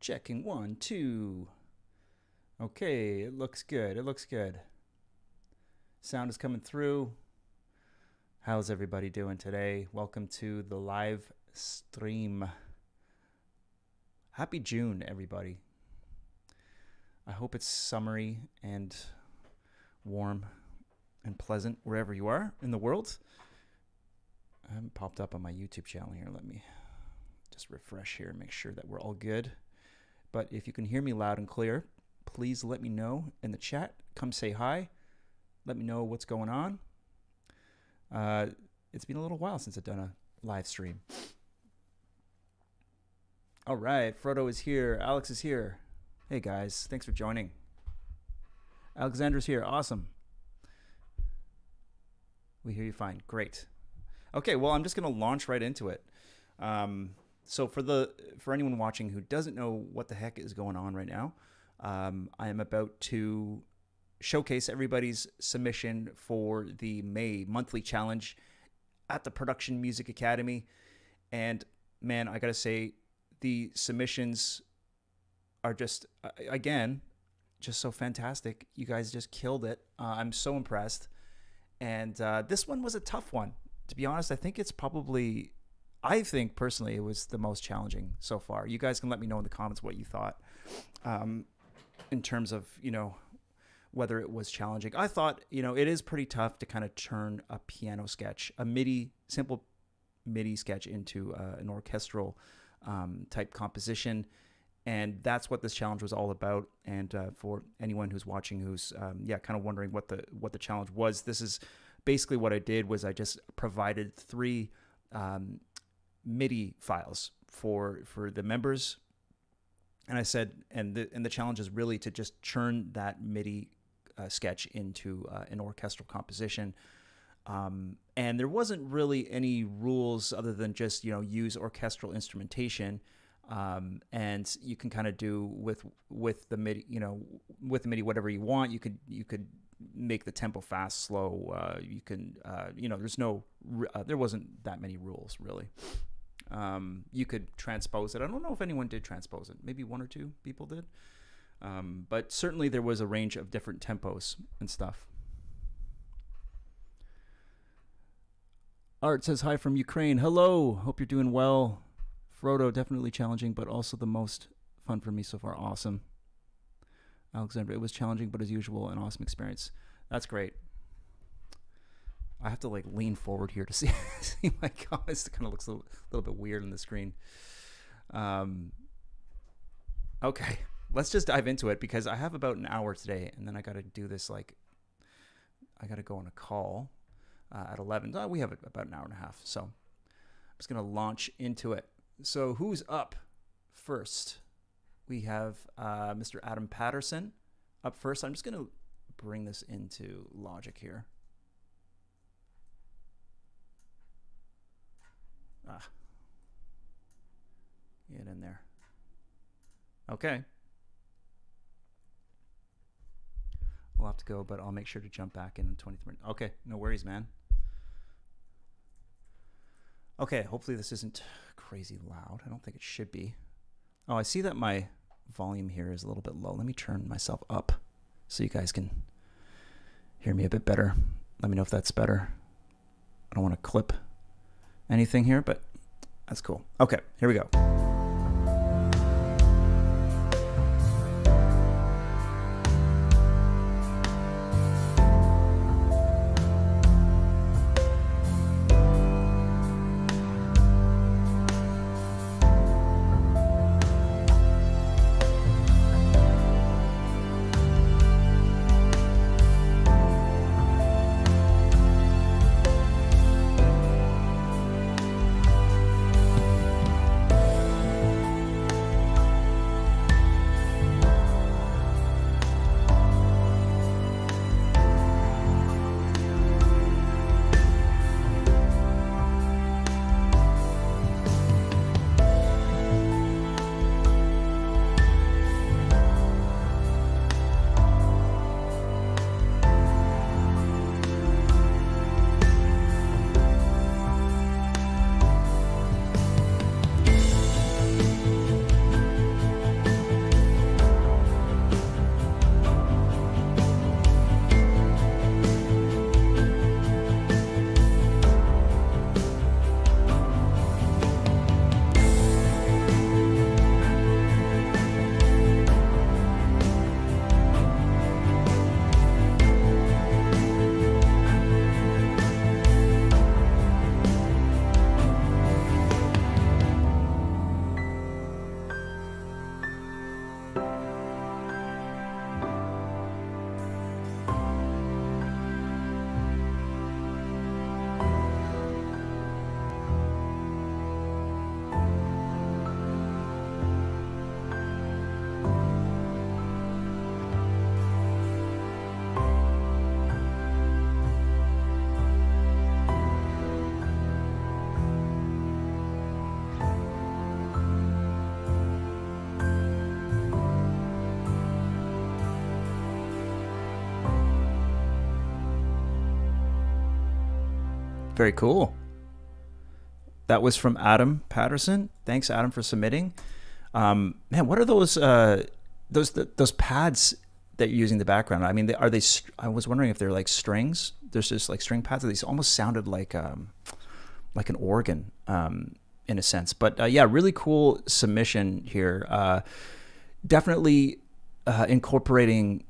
Checking 1, 2. Okay, it looks good. It looks good. Sound is coming through. How's everybody doing today? Welcome to the live stream. Happy June, everybody. I hope it's summery and warm and pleasant wherever you are in the world. I haven't popped up on my YouTube channel here. Let me just refresh here and make sure that we're all good. But if you can hear me loud and clear, please let me know in the chat. Come say hi. Let me know what's going on. It's been a little while since I've done a live stream. All right, Frodo is here. Alex is here. Hey, guys. Thanks for joining. Alexander's here. Awesome. We hear you fine. Great. Okay, well, I'm just going to launch right into it. So for anyone watching who doesn't know what the heck is going on right now, I am about to showcase everybody's submission for the May monthly challenge at the Production Music Academy. And man, I gotta say, the submissions are just, again, just so fantastic. You guys just killed it. I'm so impressed. And this one was a tough one. To be honest, I think personally it was the most challenging so far. You guys can let me know in the comments what you thought in terms of, whether it was challenging. I thought, it is pretty tough to kind of turn a piano sketch, simple MIDI sketch into an orchestral type composition. And that's what this challenge was all about. And for anyone who's watching who's kind of wondering what the challenge was, this is basically what I did. Was I just provided 3 MIDI files for the members, and I said, and the challenge is really to just churn that MIDI sketch into an orchestral composition. And there wasn't really any rules other than just use orchestral instrumentation, and you can kind of do with the MIDI with the MIDI whatever you want. You could make the tempo fast, slow. You can there wasn't that many rules really. You could transpose it. I don't know if anyone did transpose it. Maybe 1 or 2 people did. But certainly there was a range of different tempos and stuff. Art says hi from Ukraine. Hello. Hope you're doing well. Frodo, definitely challenging, but also the most fun for me so far. Awesome. Alexander, it was challenging, but as usual, an awesome experience. That's great. I have to lean forward here to see my comments. It kind of looks a little bit weird on the screen. Okay, let's just dive into it because I have about an hour today, and then I got to do this. I got to go on a call at 11. We have about an hour and a half, so I'm just gonna launch into it. So who's up first? We have Mr. Adam Patterson up first. I'm just gonna bring this into Logic here. Get in there. Okay. We'll have to go, but I'll make sure to jump back in 23 minutes. Okay, no worries, man. Okay, hopefully this isn't crazy loud. I don't think it should be. Oh, I see that my volume here is a little bit low. Let me turn myself up so you guys can hear me a bit better. Let me know if that's better. I don't want to clip anything here, but that's cool. Okay, here we go. Very cool. That was from Adam Patterson. Thanks, Adam, for submitting. Man, what are those pads that you're using in the background? I mean, are they? I was wondering if they're like strings. There's just like string pads. These almost sounded like an organ in a sense. But yeah, really cool submission here. Definitely incorporating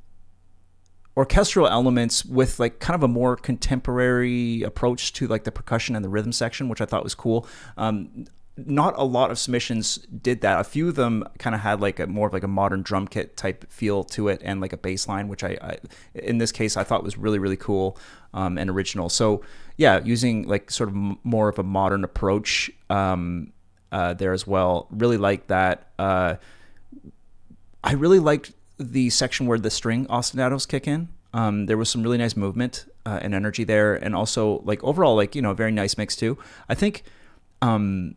orchestral elements with like kind of a more contemporary approach to like the percussion and the rhythm section, which I thought was cool. Not a lot of submissions did that. A few of them kind of had like a more of like a modern drum kit type feel to it, and like a bass line, which I in this case I thought was really, really cool and original. So yeah, using like sort of more of a modern approach there as well. Really like that. I really liked the section where the string ostinatos kick in. There was some really nice movement and energy there, and also like overall, like, you know, very nice mix too. I think a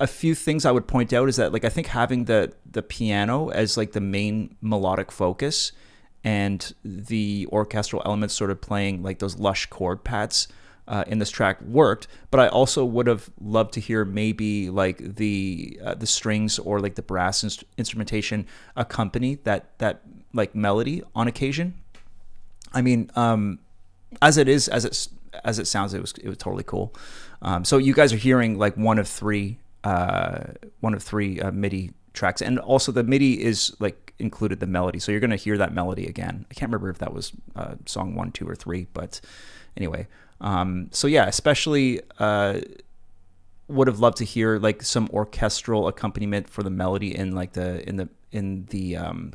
few things I would point out is that, like, I think having the piano as like the main melodic focus and the orchestral elements sort of playing like those lush chord pads in this track worked, but I also would have loved to hear maybe like the strings or like the brass instrumentation accompany that like melody on occasion. I mean, as it sounds, it was totally cool. So you guys are hearing like one of three MIDI tracks, and also the MIDI is like included the melody, so you're gonna hear that melody again. I can't remember if that was song 1, 2, or 3, but anyway. So yeah, especially would have loved to hear like some orchestral accompaniment for the melody in like the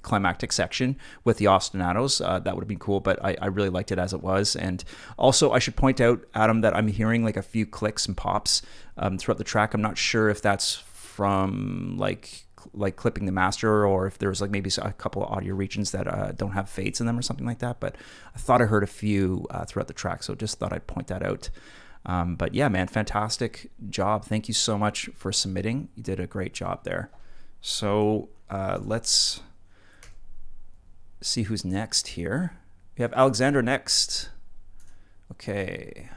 climactic section with the ostinatos. That would have been cool, but I really liked it as it was. And also I should point out, Adam, that I'm hearing like a few clicks and pops throughout the track. I'm not sure if that's from like clipping the master, or if there's like maybe a couple of audio regions that don't have fades in them or something like that, but I thought I heard a few throughout the track, so just thought I'd point that out. But yeah, man, fantastic job. Thank you so much for submitting. You did a great job there. So let's see who's next here. We have Alexander next. Okay.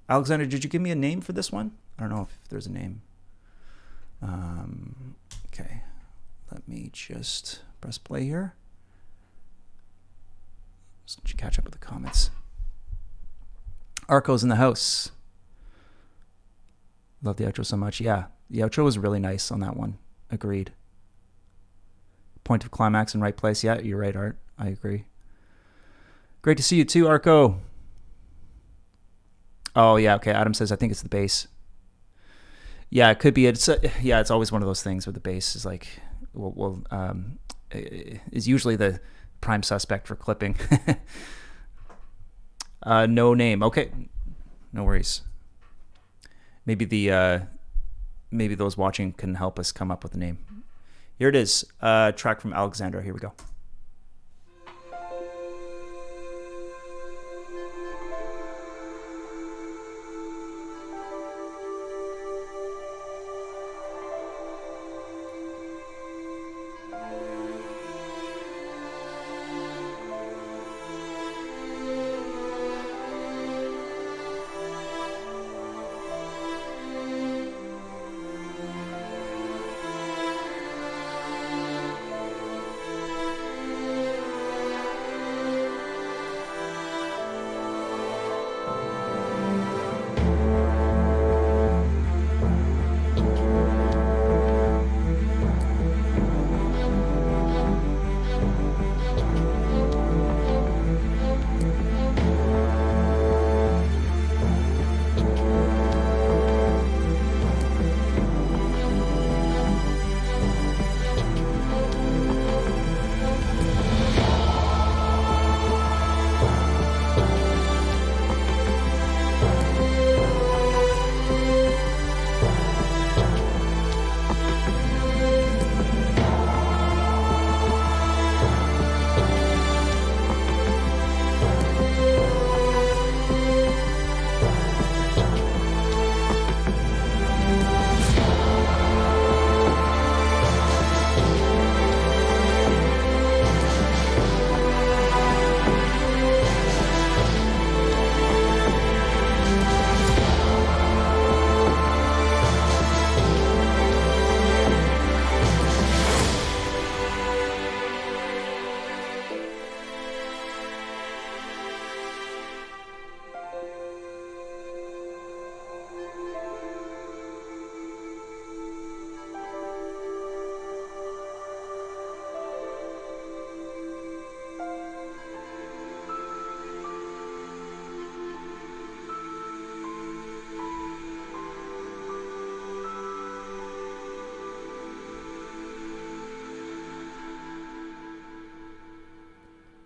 Alexander, did you give me a name for this one? I don't know if there's a name. Okay. Let me just press play here. Just catch up with the comments. Arco's in the house. Love the outro so much. Yeah, the outro was really nice on that one. Agreed. Point of climax in right place. Yeah, you're right, Art. I agree. Great to see you too, Arco. Oh yeah, okay. Adam says I think it's the bass. Yeah, it could be. It's always one of those things where the bass is like, is usually the prime suspect for clipping. No name. Okay, no worries. Maybe those watching can help us come up with a name. Here it is. Track from Alexander. Here we go.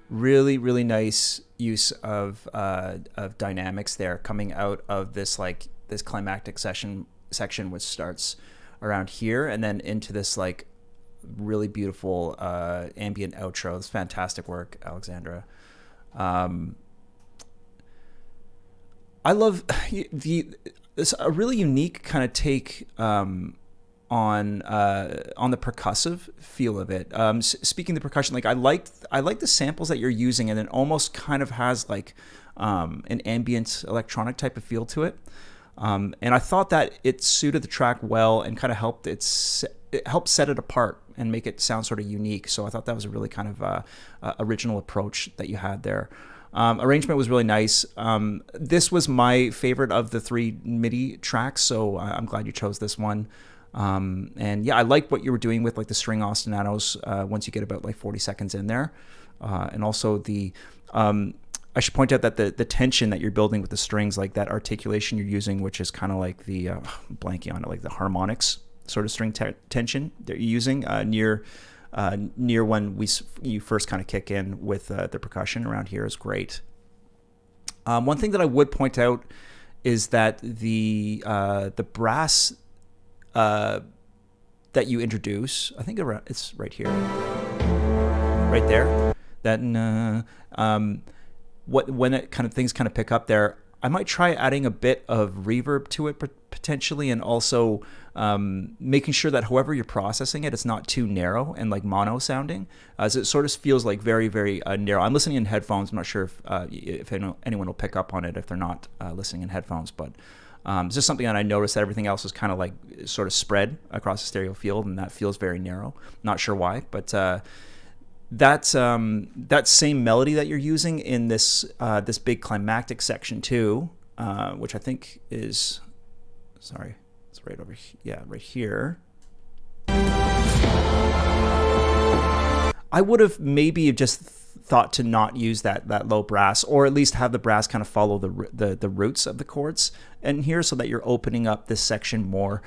Really, really nice use of dynamics there coming out of this climactic section which starts around here and then into this like really beautiful ambient outro. It's fantastic work, Alexandra. I love it's a really unique kind of take on the percussive feel of it. Speaking of the percussion, like I like the samples that you're using, and it almost kind of has like an ambient electronic type of feel to it. And I thought that it suited the track well and kind of helped set it apart and make it sound sort of unique. So I thought that was a really kind of original approach that you had there. Arrangement was really nice. This was my favorite of the 3 MIDI tracks, so I'm glad you chose this one. And yeah, I like what you were doing with like the string ostinatos once you get about like 40 seconds in there. And also I should point out that the tension that you're building with the strings, like that articulation you're using, which is kind of like the blanking on it, like the harmonics sort of string tension that you're using near when you first kind of kick in with the percussion around here is great. One thing that I would point out is that the brass that you introduce, I think it's right here, right there. That when it kind of things kind of pick up there, I might try adding a bit of reverb to it potentially, and also making sure that however you're processing it, it's not too narrow and like mono sounding, as it sort of feels like very, very narrow. I'm listening in headphones. I'm not sure if anyone will pick up on it if they're not listening in headphones, but it's just something that I noticed that everything else is kind of like sort of spread across the stereo field, and that feels very narrow. Not sure why, but that same melody that you're using in this big climactic section too, which I think is, sorry, it's right over here. Yeah, right here. I would have maybe just thought to not use that low brass, or at least have the brass kind of follow the roots of the chords in here, so that you're opening up this section more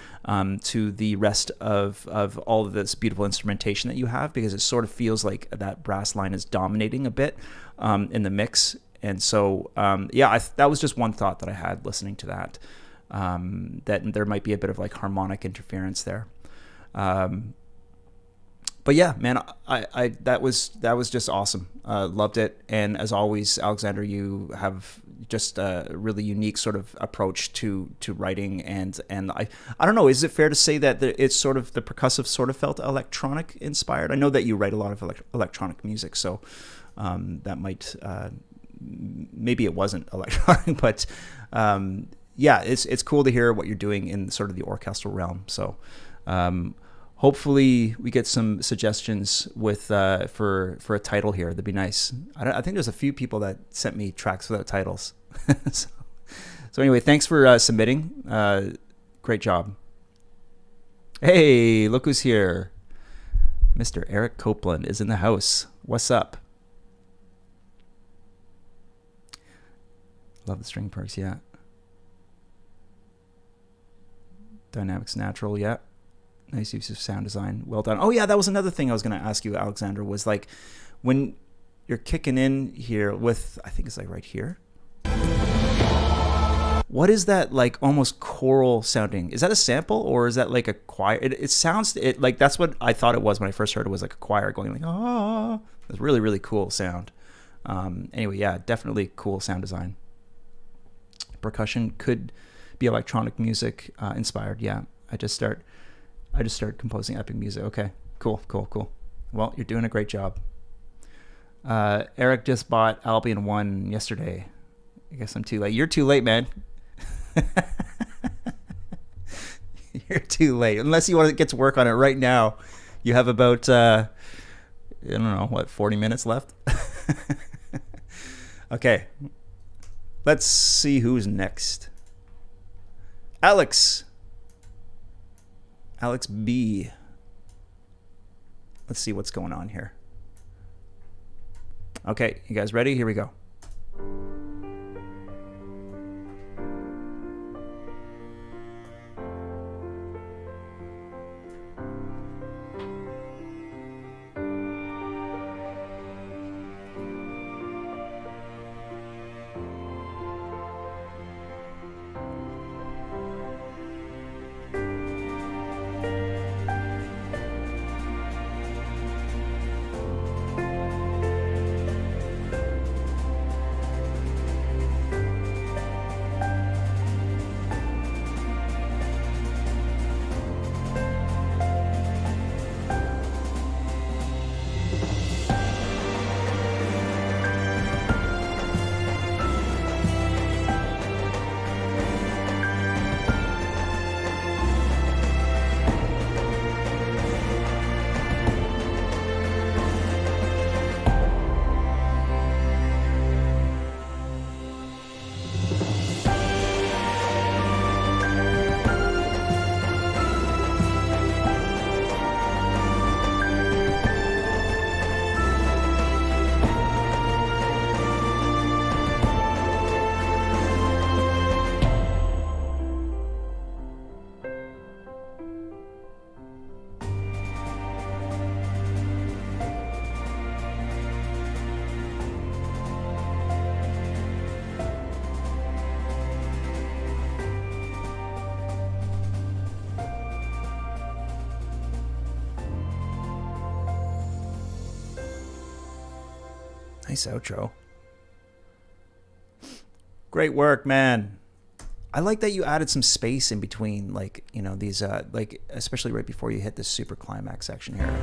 to the rest of all of this beautiful instrumentation that you have, because it sort of feels like that brass line is dominating a bit in the mix. And so yeah, that was just one thought that I had listening to that, that there might be a bit of like harmonic interference there. But yeah, man, I that was just awesome. Loved it. And as always, Alexander, you have just a really unique sort of approach to writing. And I don't know, is it fair to say that it's sort of, the percussive sort of felt electronic inspired? I know that you write a lot of electronic music, so that might, maybe it wasn't electronic, but yeah, it's cool to hear what you're doing in sort of the orchestral realm. So hopefully we get some suggestions with for a title here. That'd be nice. I think there's a few people that sent me tracks without titles. So anyway, thanks for submitting. Great job. Hey, look who's here. Mr. Eric Copeland is in the house. What's up? Love the string perks, yeah. Dynamics natural, yeah. Nice use of sound design. Well done. Oh yeah, that was another thing I was going to ask you, Alexander, was like when you're kicking in here with, I think it's like right here. What is that like almost choral sounding? Is that a sample, or is that like a choir? It sounds like that's what I thought it was when I first heard it, was like a choir going like, ah. It's really, really cool sound. Anyway, yeah, definitely cool sound design. Percussion could be electronic music inspired. Yeah, I just start composing epic music. Okay, cool. Well, you're doing a great job. Eric just bought Albion 1 yesterday. I guess I'm too late. You're too late, man. You're too late. Unless you want to get to work on it right now. You have about, I don't know, what, 40 minutes left? Okay. Let's see who's next. Alex B. Let's see what's going on here. Okay, you guys ready? Here we go. Nice outro. Great work, man. I like that you added some space in between, like, you know, these, like, especially right before you hit this super climax section here.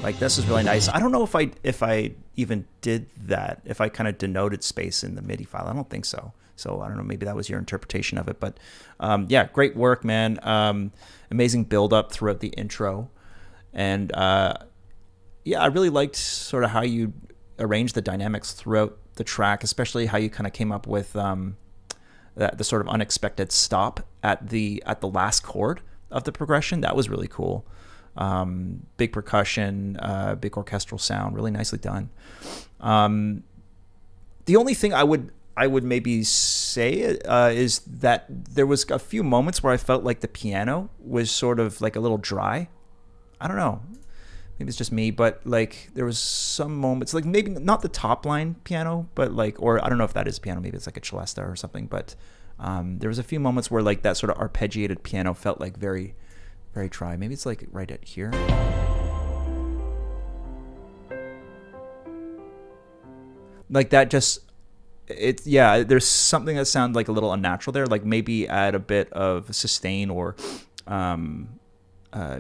Like, this is really nice. I don't know if I even did that, if I kind of denoted space in the MIDI file. I don't think so. So I don't know, maybe that was your interpretation of it. But yeah, great work, man. Amazing build up throughout the intro. And yeah, I really liked sort of how you arranged the dynamics throughout the track, especially how you kind of came up with the sort of unexpected stop at the last chord of the progression. That was really cool. Big percussion, big orchestral sound, really nicely done. The only thing I would maybe say is that there was a few moments where I felt like the piano was sort of like a little dry. I don't know. Maybe it's just me, but like there was some moments, like maybe not the top line piano, but like, or I don't know if that is piano, maybe it's like a celesta or something, but there was a few moments where like that sort of arpeggiated piano felt like very, very dry. Maybe it's like right at here. Like that just, it's, yeah, there's something that sounds like a little unnatural there, like maybe add a bit of sustain or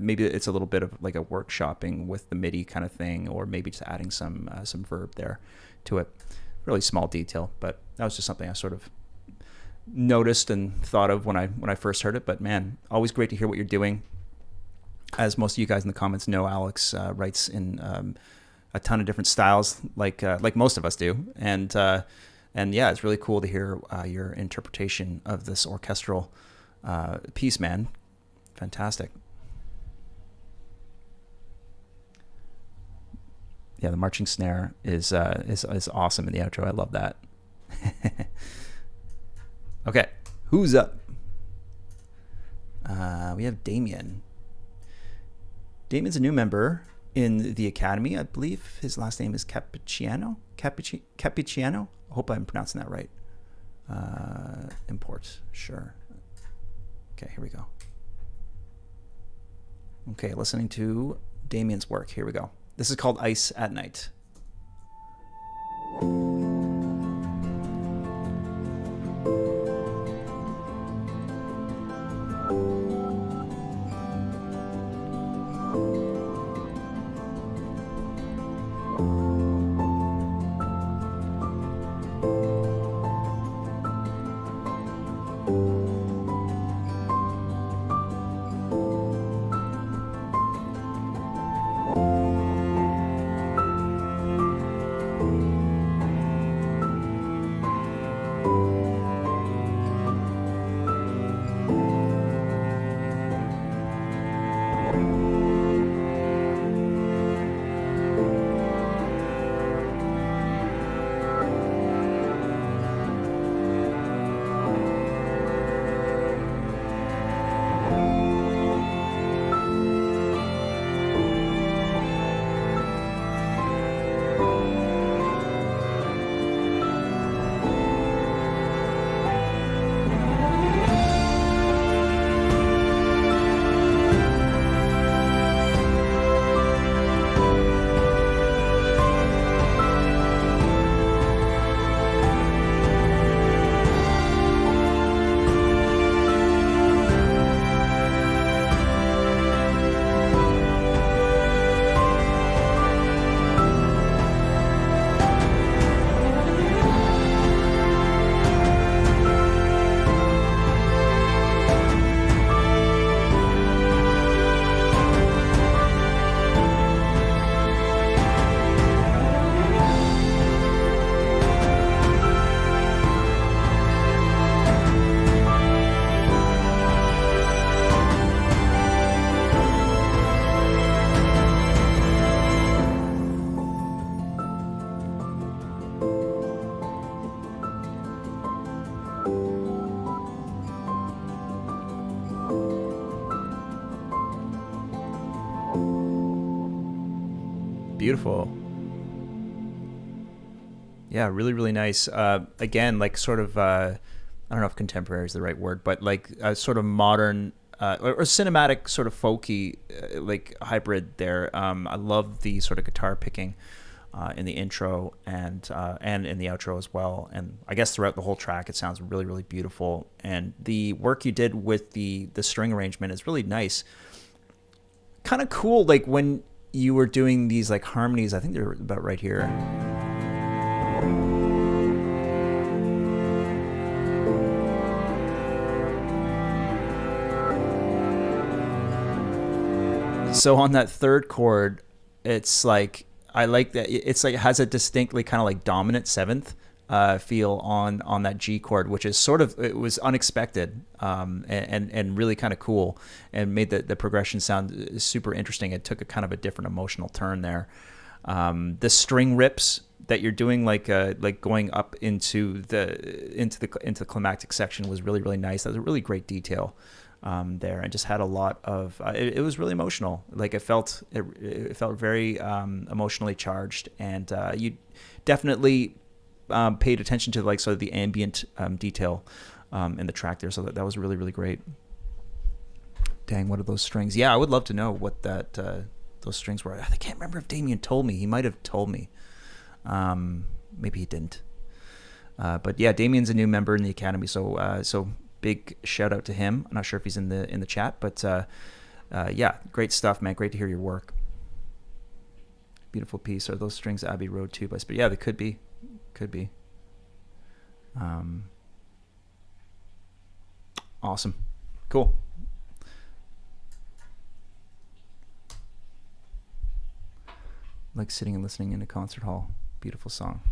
maybe it's a little bit of like a workshopping with the MIDI kind of thing, or maybe just adding some verb there to it. Really small detail, but that was just something I sort of noticed and thought of when I first heard it. But man, always great to hear what you're doing. As most of you guys in the comments know, Alex writes in a ton of different styles, like most of us do, and yeah, it's really cool to hear your interpretation of this orchestral piece, man. Fantastic. Yeah, the marching snare is awesome in the outro. I love that. Okay, who's up? We have Damien. Damien's a new member in the Academy, I believe. His last name is Cappuccino. Cappuccino. I hope I'm pronouncing that right. Import, sure. Okay, here we go. Okay, listening to Damien's work. Here we go. This is called Ice at Night. Beautiful. Yeah, really, really nice. Again, like sort of, I don't know if contemporary is the right word, but like a sort of modern or cinematic sort of folky, like hybrid there. I love the sort of guitar picking in the intro and in the outro as well. And I guess throughout the whole track, it sounds really, really beautiful. And the work you did with the string arrangement is really nice. Kind of cool, like when you were doing these like harmonies. I think they're about right here. So on that third chord, it's like, I like that it's like it has a distinctly kind of like dominant seventh feel on that G chord, which is sort of, it was unexpected and really kind of cool, and made the progression sound super interesting. It took a kind of a different emotional turn there. The string rips that you're doing, like going up into the climactic section, was really, really nice. That was a really great detail there, and just had a lot of it was really emotional. Like it felt very emotionally charged, and you definitely paid attention to like sort of the ambient detail in the track there. So that was really, really great. Dang, what are those strings? Yeah, I would love to know what that those strings were. I can't remember if Damien told me. He might have told me. Maybe he didn't. But yeah, Damien's a new member in the Academy, so big shout out to him. I'm not sure if he's in the chat, but yeah, great stuff, man. Great to hear your work. Beautiful piece. Are those strings Abbey Road 2? But yeah, they could be. Awesome. Cool. Like sitting and listening in a concert hall. Beautiful song.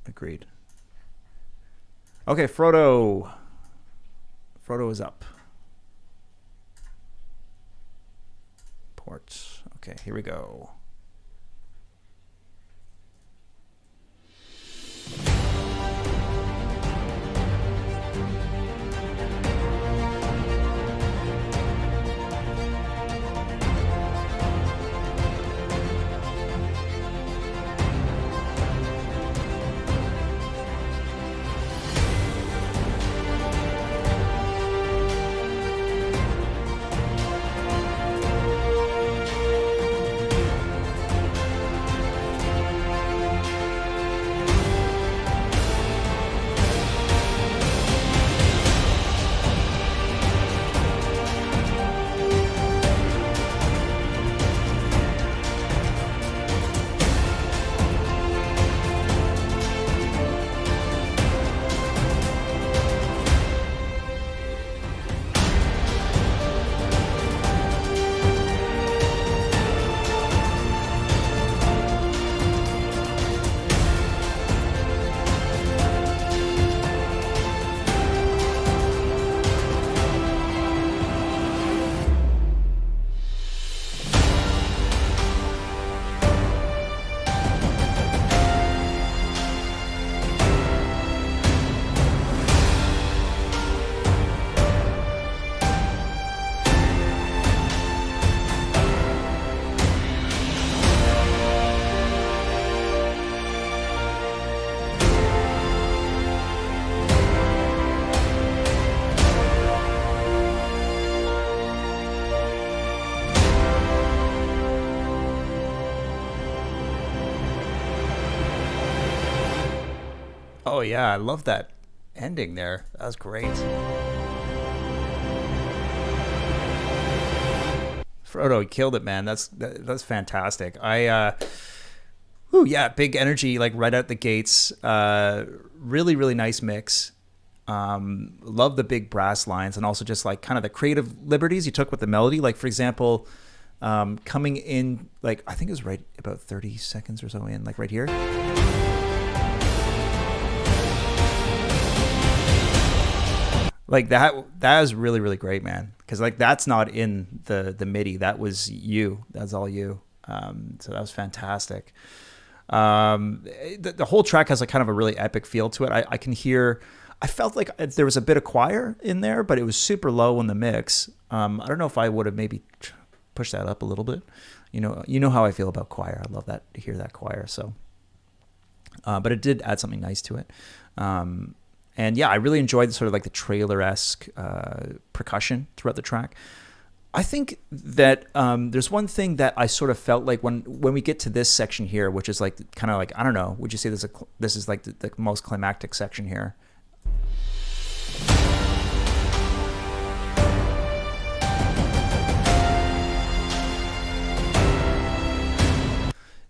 Agreed. Okay, Frodo. Frodo is up. Ports. Okay, here we go. Oh yeah, I love that ending there. That was great. Frodo, you killed it, man. That's fantastic. Yeah, big energy like right out the gates. Really, really nice mix. Love the big brass lines, and also just like kind of the creative liberties you took with the melody. Like for example, coming in, like I think it was right about 30 seconds or so in, like right here. Like that is really, really great, man. Because like that's not in the MIDI. That was you. That's all you. So that was fantastic. The whole track has like kind of a really epic feel to it. I can hear. I felt like there was a bit of choir in there, but it was super low in the mix. I don't know if I would have maybe pushed that up a little bit. You know how I feel about choir. I love that to hear that choir. So, but it did add something nice to it. And yeah, I really enjoyed sort of like the trailer-esque percussion throughout the track. I think that there's one thing that I sort of felt like when we get to this section here, which is like kind of like, I don't know, would you say this is like the most climactic section here?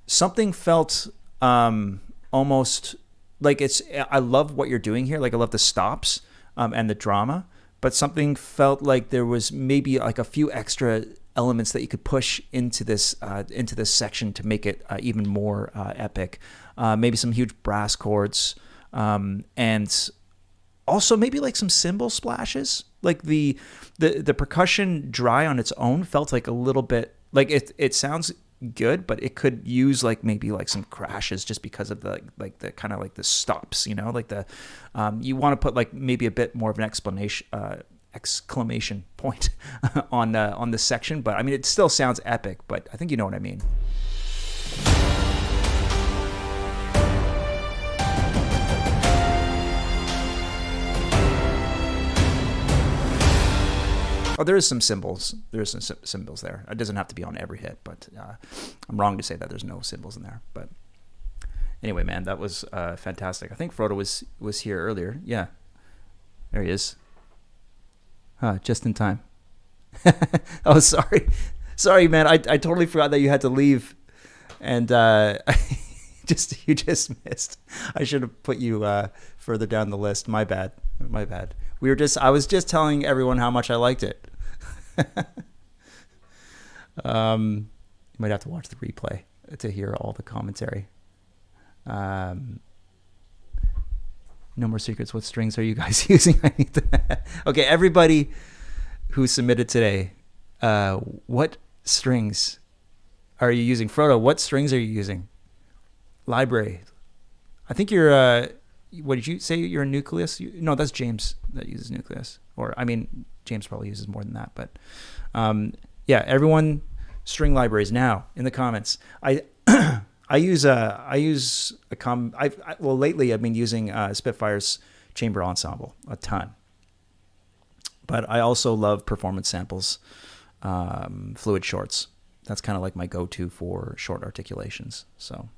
Something felt almost like I love what you're doing here. Like I love the stops and the drama, but something felt like there was maybe like a few extra elements that you could push into this section to make it even more epic. Maybe some huge brass chords, and also maybe like some cymbal splashes. Like the percussion dry on its own felt like a little bit like it sounds good, but it could use like maybe like some crashes just because of the kind of like the stops, like the you want to put like maybe a bit more of an exclamation point on this section. But I mean, it still sounds epic, but I think you know what I mean. Oh, there is some cymbals. There's some cymbals there. It doesn't have to be on every hit, but I'm wrong to say that there's no cymbals in there. But anyway, man, that was fantastic. I think Frodo was here earlier. Yeah, there he is. Just in time. Oh, sorry, man. I totally forgot that you had to leave, and you just missed. I should have put you further down the list. My bad. I was just telling everyone how much I liked it. You might have to watch the replay to hear all the commentary. No more secrets. What strings are you guys using? I need that. Okay, everybody who submitted today, what strings are you using? Frodo, what strings are you using? Library. I think you're what did you say? You're a nucleus? No, that's James that uses nucleus. Or, I mean, James probably uses more than that. But, yeah, everyone, string libraries now in the comments. Lately I've been using Spitfire's chamber ensemble a ton. But I also love performance samples, fluid shorts. That's kind of like my go-to for short articulations. So.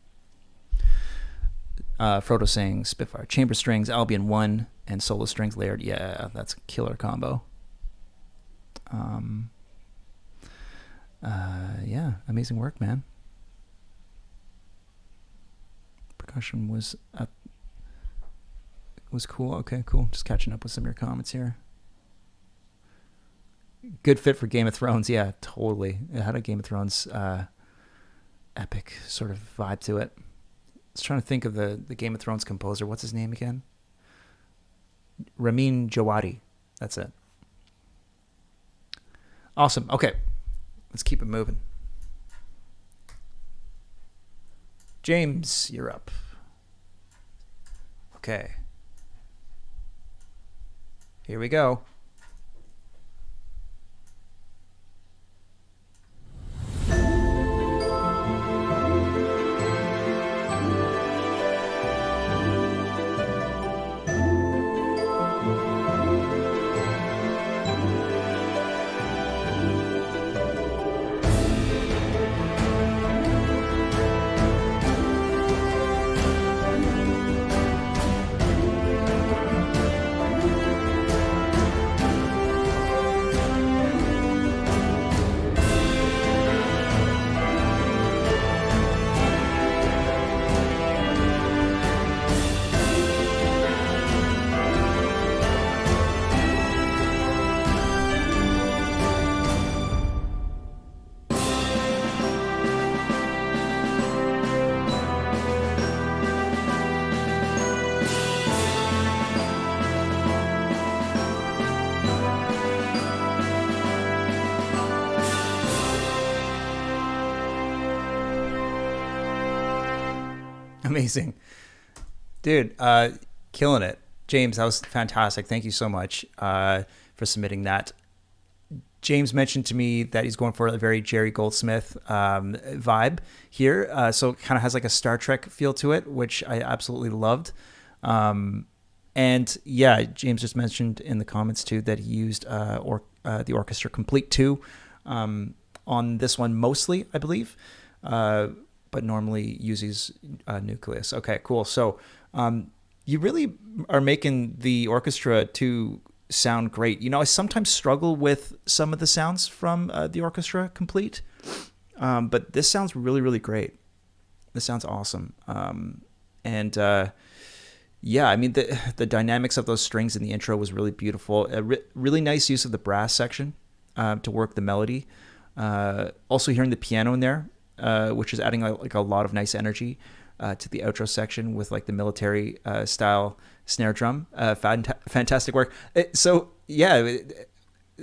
Frodo saying Spitfire chamber strings, Albion 1, and solo strings layered. Yeah, that's a killer combo. Yeah, amazing work, man. Percussion was cool. Okay, cool. Just catching up with some of your comments here. Good fit for Game of Thrones. Yeah, totally. It had a Game of Thrones epic sort of vibe to it. I was trying to think of the Game of Thrones composer. What's his name again? Ramin Djawadi. That's it. Awesome. Okay. Let's keep it moving. James, you're up. Okay. Here we go. Amazing. Dude, killing it. James, that was fantastic. Thank you so much for submitting that. James mentioned to me that he's going for a very Jerry Goldsmith vibe here. So it kind of has like a Star Trek feel to it, which I absolutely loved. And yeah, James just mentioned in the comments too that he used the Orchestra Complete 2 On this one mostly, I believe, but normally uses nucleus. Okay, cool. So you really are making the orchestra to sound great. I sometimes struggle with some of the sounds from the orchestra complete, but this sounds really, really great. This sounds awesome. And yeah, I mean, the dynamics of those strings in the intro was really beautiful. Really nice use of the brass section to work the melody. Also hearing the piano in there, which is adding like a lot of nice energy to the outro section with like the military style snare drum. Fantastic work. So yeah,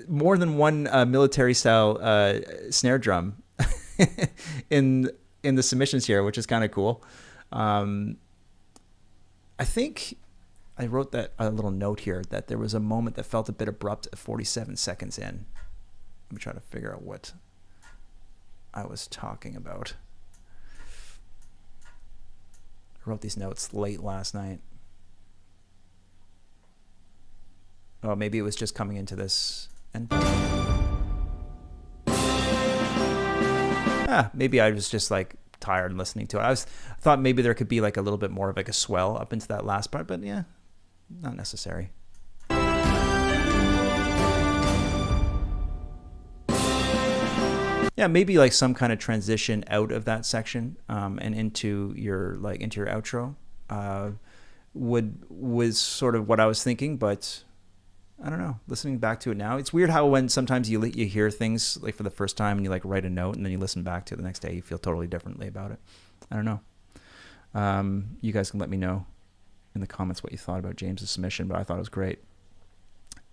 more than one military style snare drum in the submissions here, which is kind of cool. I think I wrote that a little note here that there was a moment that felt a bit abrupt at 47 seconds in. Let me try to figure out what I was talking about. I wrote these notes late last night. Oh, maybe it was just coming into this end. Maybe I was just like tired and listening to it. I thought maybe there could be like a little bit more of like a swell up into that last part, but yeah, not necessary. Yeah, maybe like some kind of transition out of that section and into your outro was sort of what I was thinking, but I don't know. Listening back to it now, it's weird how when sometimes you hear things like for the first time and you like write a note and then you listen back to it the next day, you feel totally differently about it. I don't know. You guys can let me know in the comments what you thought about James's submission, but I thought it was great.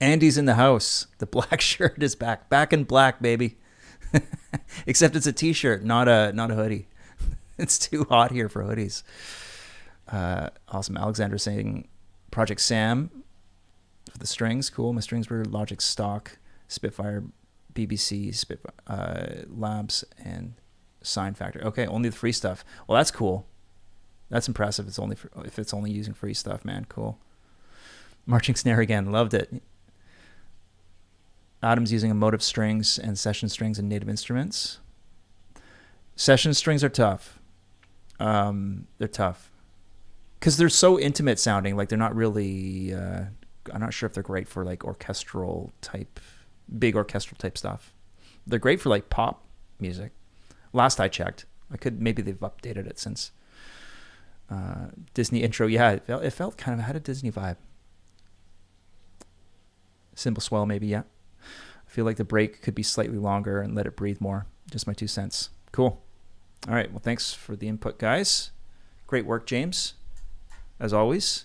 Andy's in the house. The black shirt is back. Back in black, baby. Except it's a t-shirt, not a hoodie. It's too hot here for hoodies. Awesome. Alexander saying Project Sam for the strings. Cool. My strings were Logic Stock, Spitfire, BBC, Labs, and Sign Factor. Okay, only the free stuff. Well, that's cool. That's impressive. If it's only using free stuff, man. Cool. Marching snare again. Loved it. Adam's using emotive strings and session strings and native instruments. Session strings are tough. They're tough because they're so intimate sounding. Like they're not really. I'm not sure if they're great for like big orchestral type stuff. They're great for like pop music. Last I checked, maybe they've updated it since Disney intro. Yeah, it felt kind of had a Disney vibe. Cymbal swell, maybe. Yeah. I feel like the break could be slightly longer and let it breathe more. Just my 2 cents. Cool. All right. Well, thanks for the input, guys. Great work, James. As always.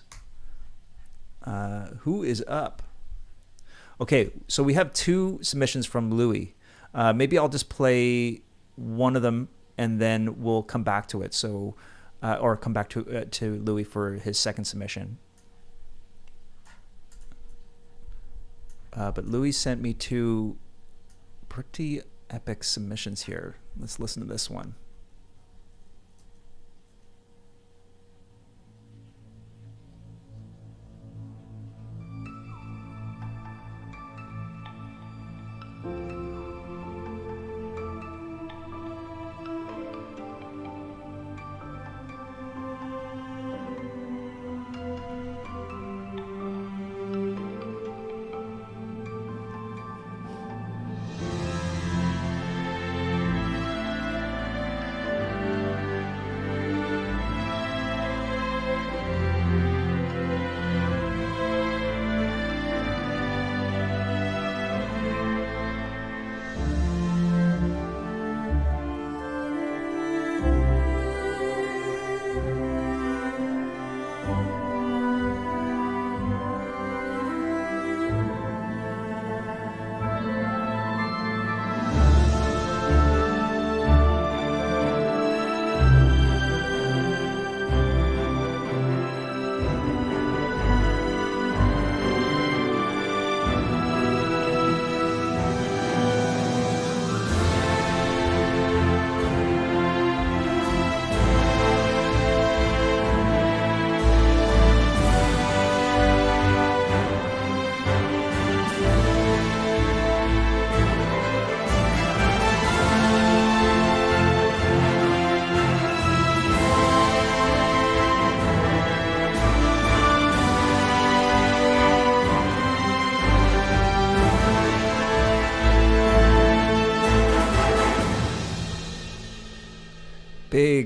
Who is up? Okay, so we have 2 submissions from Louie. Maybe I'll just play one of them and then we'll come back to it. So, or come back to Louie for his second submission. But Louie sent me 2 pretty epic submissions here. Let's listen to this one.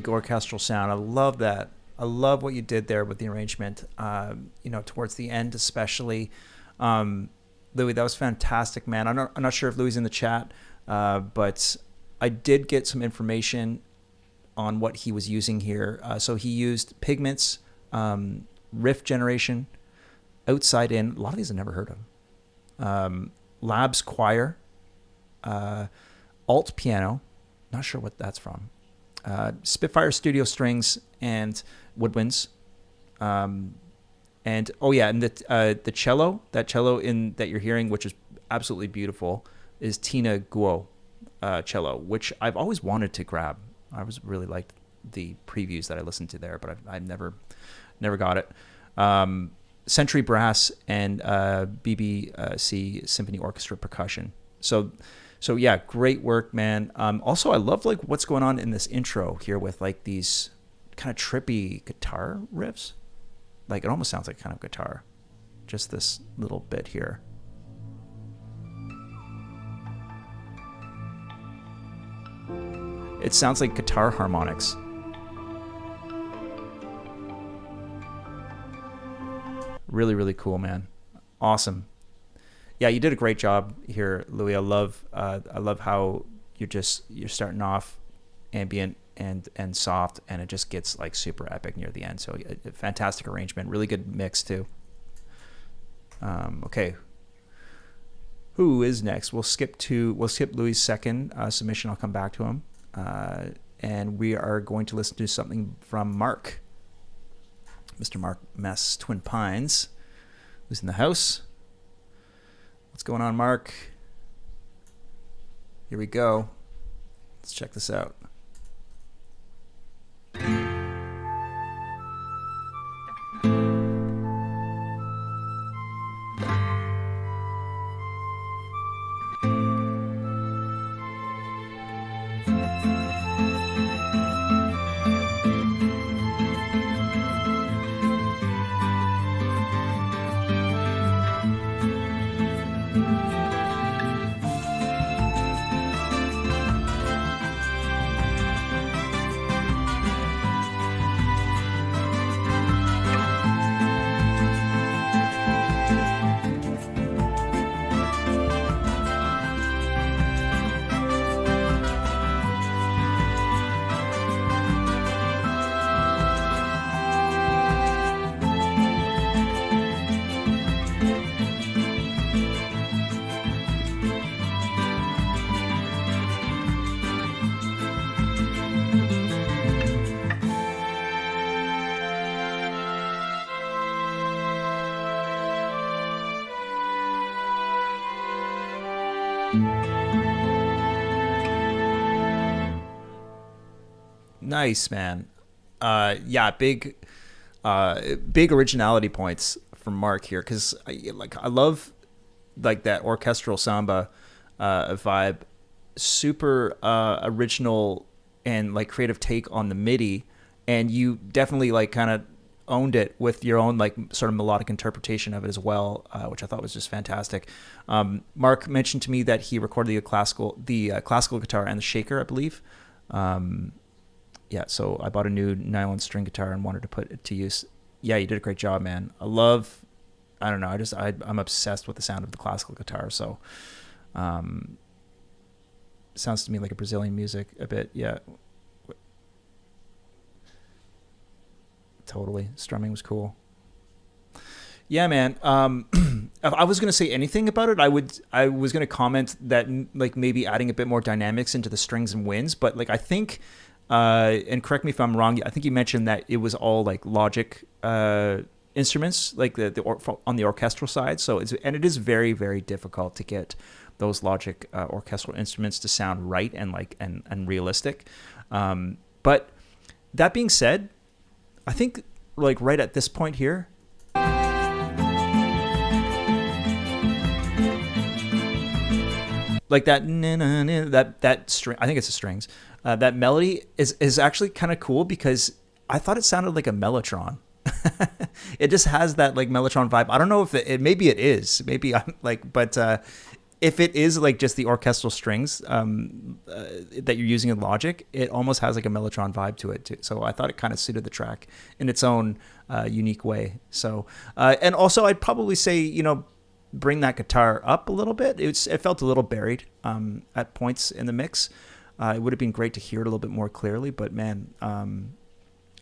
big orchestral sound. I love that. I love what you did there with the arrangement. Towards the end, especially. Louie, that was fantastic, man. I'm not sure if Louie's in the chat, but I did get some information on what he was using here. So he used pigments, riff generation, outside in. A lot of these I've never heard of. Labs choir, alt piano, not sure what that's from. Spitfire studio strings and woodwinds. And the cello, that you're hearing, which is absolutely beautiful, is Tina Guo cello, which I've always wanted to grab. I was really liked the previews that I listened to there, but I never got it. Century Brass and BBC Symphony Orchestra percussion. So yeah, great work, man. Also, I love like what's going on in this intro here with like these kind of trippy guitar riffs. Like it almost sounds like kind of guitar. Just this little bit here. It sounds like guitar harmonics. Really, really cool, man. Awesome. Yeah, you did a great job here, Louie. I love how you're starting off ambient and soft, and it just gets like super epic near the end. So a fantastic arrangement, really good mix too. Okay, who is next? We'll skip Louie's second submission. I'll come back to him, and we are going to listen to something from Mark, Mr. Mark Mess, Twin Pines, who's in the house. What's going on, Mark? Here we go. Let's check this out. Nice, man. Yeah, big originality points from Mark here, because I love like that orchestral samba vibe, super original and like creative take on the MIDI, and you definitely like kind of owned it with your own like sort of melodic interpretation of it as well, which I thought was just fantastic. Mark mentioned to me that he recorded the classical guitar and the shaker, I believe. Yeah, so I bought a new nylon string guitar and wanted to put it to use. Yeah, you did a great job, man. I'm obsessed with the sound of the classical guitar. So, sounds to me like a Brazilian music a bit. Yeah, totally. Strumming was cool. Yeah, man. If I was gonna say anything about it, I was gonna comment that like maybe adding a bit more dynamics into the strings and winds, but like I think. And correct me if I'm wrong, I think you mentioned that it was all like Logic instruments, like on the orchestral side. So it is very, very difficult to get those Logic orchestral instruments to sound right and like and realistic. But that being said, I think like right at this point here, like that string, I think it's the strings. That melody is actually kind of cool because I thought it sounded like a mellotron. It just has that like mellotron vibe. I don't know if maybe it is. Maybe I'm like, but if it is like just the orchestral strings that you're using in Logic, it almost has like a Mellotron vibe to it too. So I thought it kind of suited the track in its own unique way. So and also I'd probably say, you know, bring that guitar up a little bit. It felt a little buried at points in the mix. It would have been great to hear it a little bit more clearly, but man,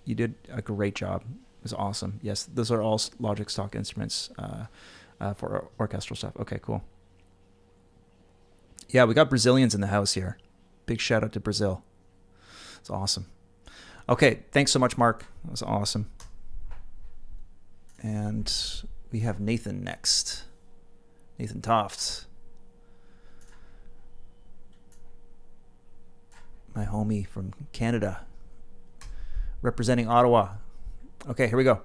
you did a great job. It was awesome. Yes, those are all Logic stock instruments for orchestral stuff. Okay, cool. Yeah, we got Brazilians in the house here. Big shout out to Brazil. It's awesome. Okay, thanks so much, Mark. That was awesome. And we have Nathan next. Nathan Toft. My homie from Canada. Representing Ottawa. Okay, here we go.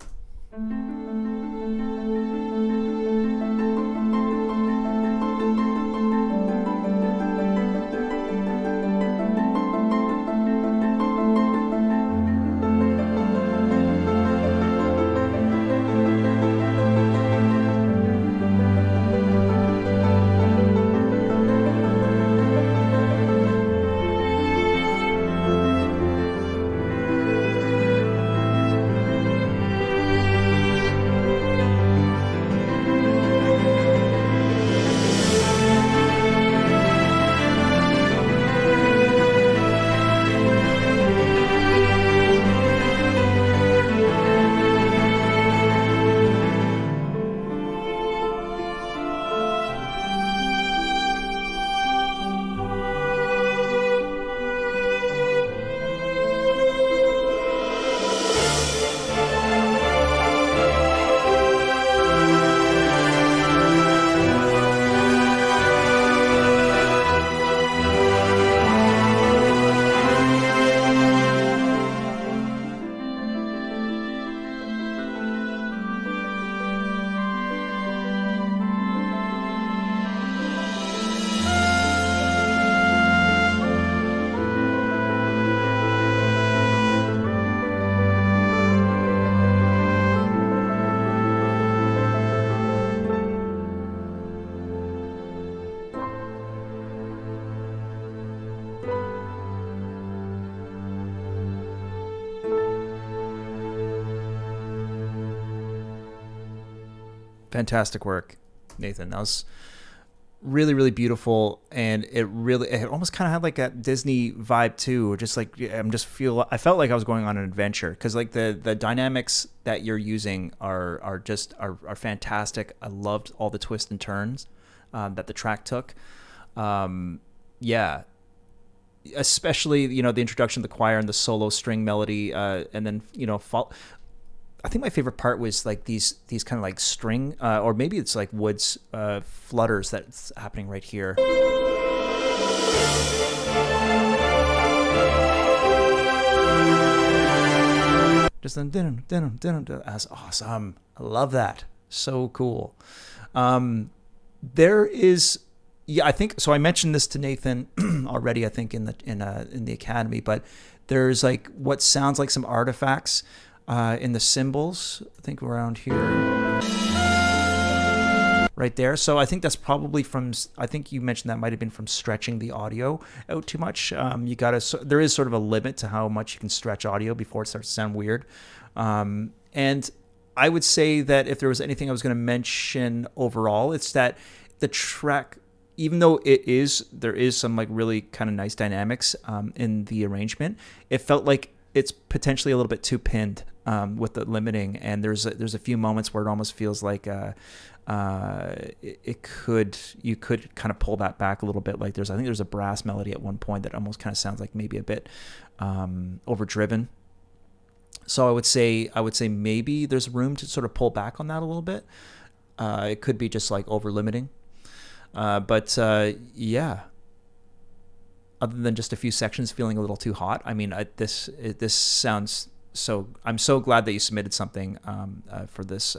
Fantastic work, Nathan. That was really, really beautiful, and it almost kind of had like a Disney vibe too. Just like I felt like I was going on an adventure, because like the dynamics that you're using are fantastic. I loved all the twists and turns that the track took. Yeah, especially, you know, the introduction of the choir and the solo string melody, and then, you know, I think my favorite part was like these kind of like string, or maybe it's like Wood's flutters that's happening right here. Just then, that's awesome. I love that. So cool. There is, yeah, I think so. I mentioned this to Nathan already, I think in the academy, but there's like what sounds like some artifacts in the cymbals, I think around here, right there. So I think that's probably from, I think you mentioned that might have been from stretching the audio out too much. There is sort of a limit to how much you can stretch audio before it starts to sound weird. And I would say that if there was anything I was going to mention overall, it's that the track, even though there is some like really kind of nice dynamics in the arrangement, it felt like it's potentially a little bit too pinned with the limiting, and there's a few moments where it almost feels like you could kind of pull that back a little bit. Like I think there's a brass melody at one point that almost kind of sounds like maybe a bit overdriven. So I would say maybe there's room to sort of pull back on that a little bit. It could be just like over limiting, but yeah. Other than just a few sections feeling a little too hot, I mean, this sounds so. I'm so glad that you submitted something for this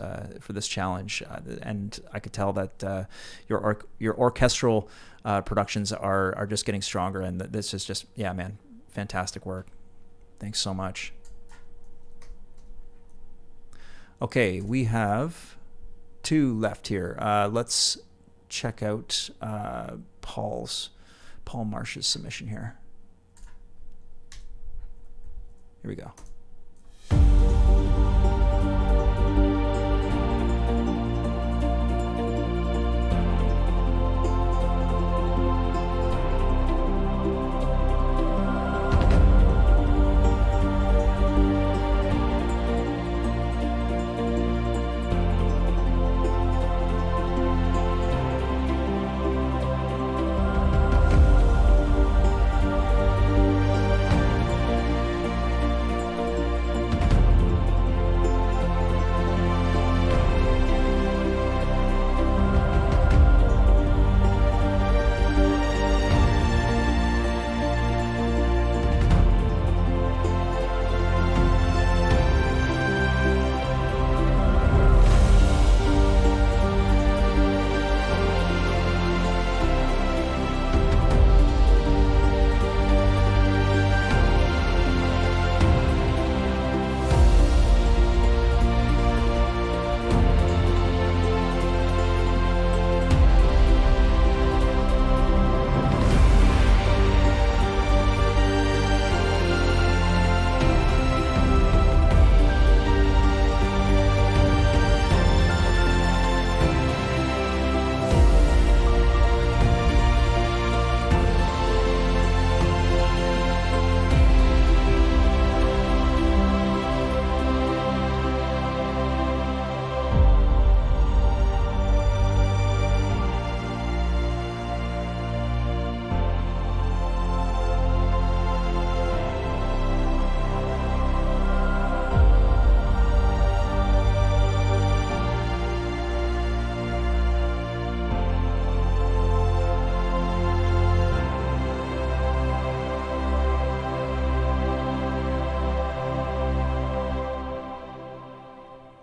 challenge, and I could tell that your orchestral productions are just getting stronger, and this is just, yeah, man, fantastic work. Thanks so much. Okay, we have two left here. Let's check out Paul Marsh's submission here. Here we go.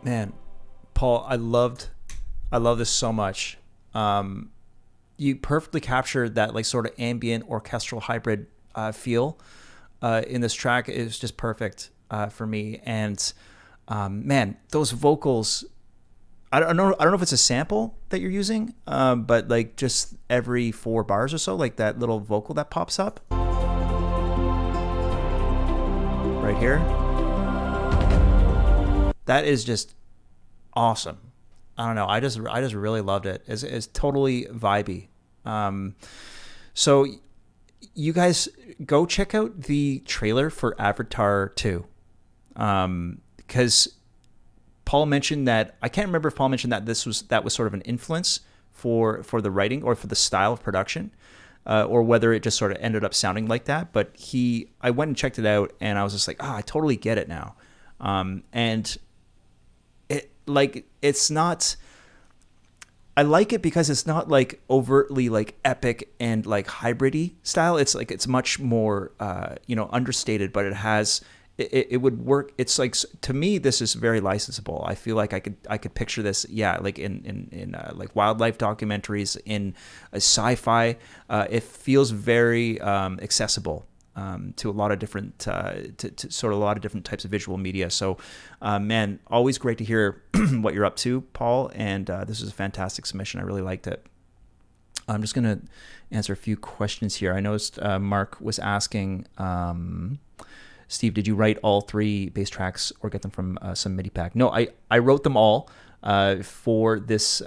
Man, Paul, I love this so much. You perfectly captured that like sort of ambient orchestral hybrid feel in this track. Is just perfect for me. And man, those vocals. I don't know if it's a sample that you're using, but like just every 4 bars or so, like that little vocal that pops up right here. That is just awesome. I don't know. I just really loved it. It's totally vibey. So you guys go check out the trailer for Avatar 2. Because Paul mentioned that, I can't remember if Paul mentioned that that was sort of an influence for the writing or for the style of production, or whether it just sort of ended up sounding like that. But I went and checked it out, and I was just like, I totally get it now. And it's not, I like it because it's not like overtly like epic and like hybrid-y style. It's like, it's much more, understated, but it would work. It's like, to me, this is very licensable. I feel like I could picture this, like in like wildlife documentaries, in a sci-fi. It feels very accessible to a lot of different to sort of a lot of different types of visual media. So, man, always great to hear what you're up to, Paul. And this is a fantastic submission. I really liked it. I'm just gonna answer a few questions here. I noticed Mark was asking, Steve, did you write all 3 bass tracks or get them from some MIDI pack? No, I wrote them all for this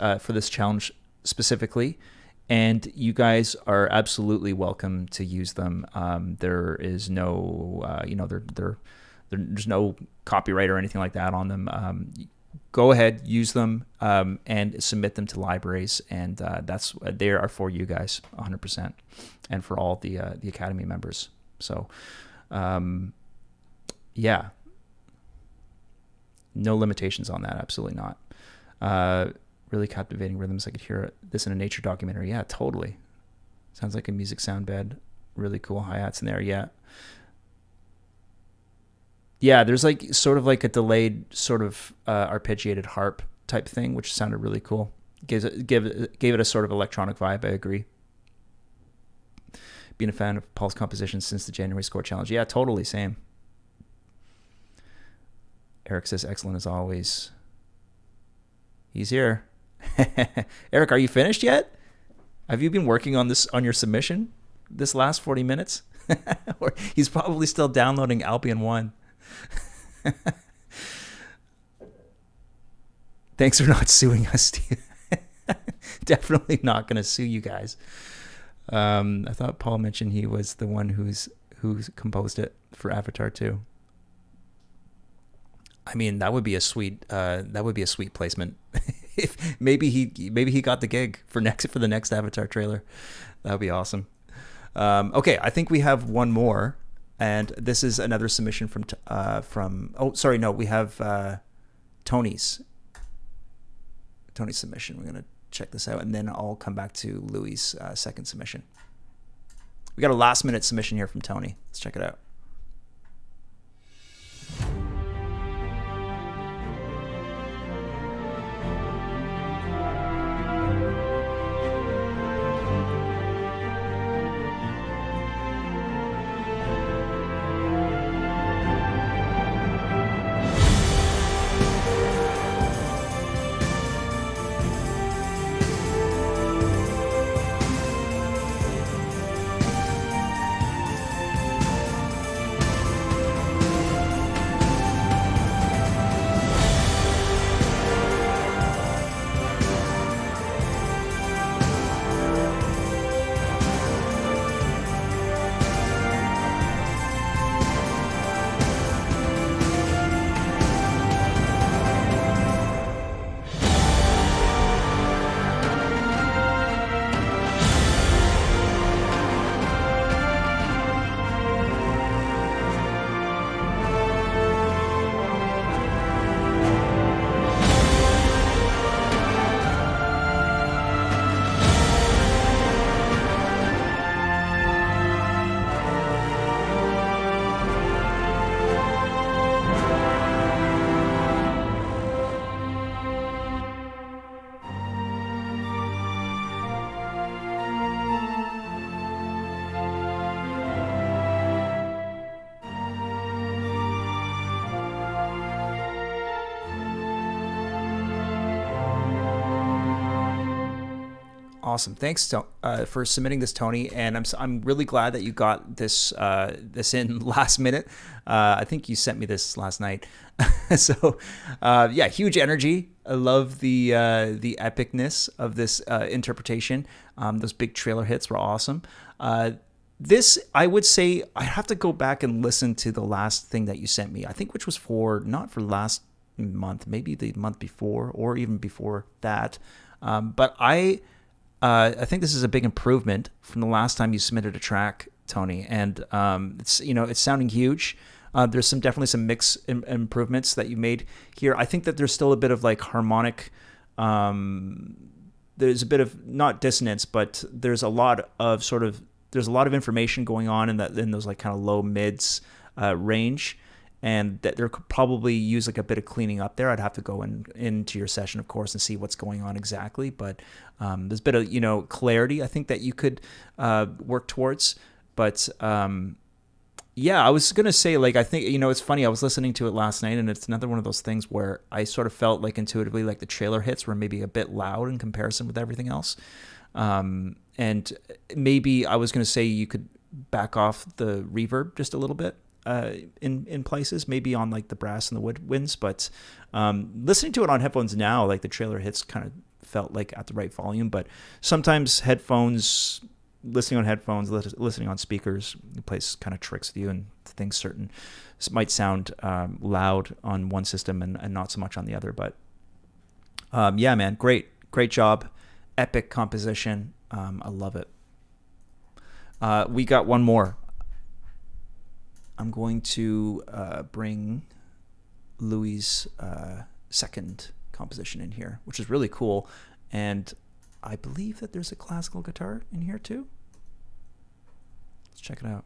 challenge specifically. And you guys are absolutely welcome to use them. There is no, there's no copyright or anything like that on them. Go ahead, use them, and submit them to libraries, and they are for you guys, 100%, and for all the Academy members. So, yeah, no limitations on that. Absolutely not. Really captivating rhythms. I could hear this in a nature documentary. Yeah, totally. Sounds like a music sound bed. Really cool hi-hats in there. Yeah. Yeah, there's like sort of like a delayed sort of arpeggiated harp type thing, which sounded really cool. Gave it a sort of electronic vibe. I agree. Being a fan of Paul's compositions since the January Score Challenge. Yeah, totally. Same. Eric says, excellent as always. He's here. Eric, are you finished yet? Have you been working on this on your submission this last 40 minutes? Or he's probably still downloading Albion 1. Thanks for not suing us, Steve. Definitely not going to sue you guys. I thought Paul mentioned he was the one who's composed it for Avatar 2. I mean, that would be a sweet placement. If maybe he got the gig for the next Avatar trailer. That would be awesome. Okay, I think we have one more, and this is another submission from we have Tony's submission. We're gonna check this out, and then I'll come back to Louie's second submission. We got a last minute submission here from Tony. Let's check it out. Awesome. Thanks for submitting this, Tony. And I'm really glad that you got this in last minute. I think you sent me this last night. So yeah, huge energy. I love the epicness of this interpretation. Those big trailer hits were awesome. This, I would say, I have to go back and listen to the last thing that you sent me. I think which was not for last month, maybe the month before or even before that. But I think this is a big improvement from the last time you submitted a track, Tony, and it's sounding huge. There's definitely some mix improvements that you made here. I think that there's still a bit of like harmonic. There's a bit of not dissonance, but there's a lot of information going on in those like kind of low mids range. And that there could probably use like a bit of cleaning up there. I'd have to go into your session, of course, and see what's going on exactly. But there's a bit of clarity I think that you could work towards. But yeah, I was gonna say, like, I think it's funny. I was listening to it last night, and it's another one of those things where I sort of felt like intuitively like the trailer hits were maybe a bit loud in comparison with everything else. And maybe I was gonna say you could back off the reverb just a little bit. In places, maybe on like the brass and the woodwinds, but listening to it on headphones now, like the trailer hits kind of felt like at the right volume. But sometimes listening on headphones, listening on speakers, the place kind of tricks with you and things might sound loud on one system and not so much on the other. But yeah, man, great job, epic composition. I love it. We got one more. I'm going to bring Louie's second composition in here, which is really cool. And I believe that there's a classical guitar in here too. Let's check it out.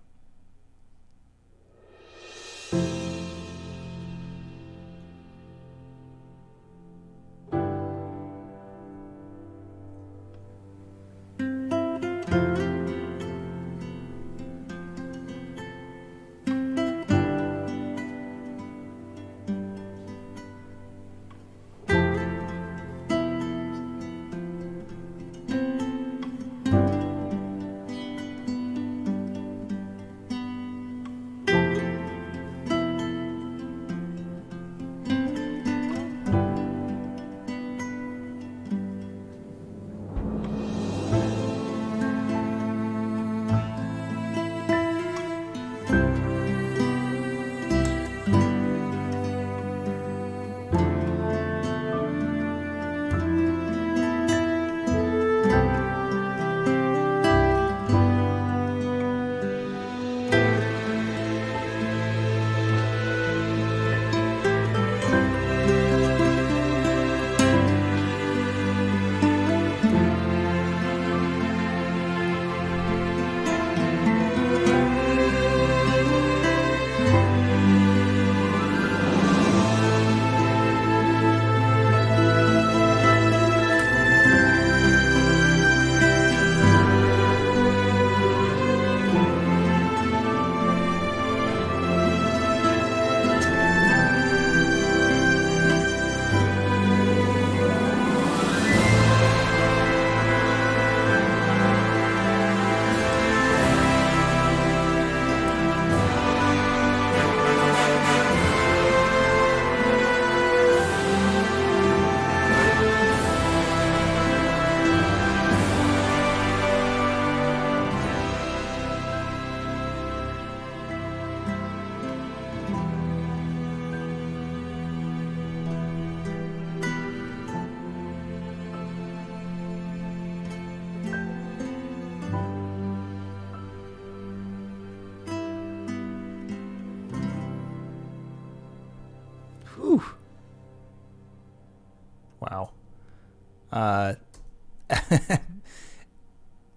Uh,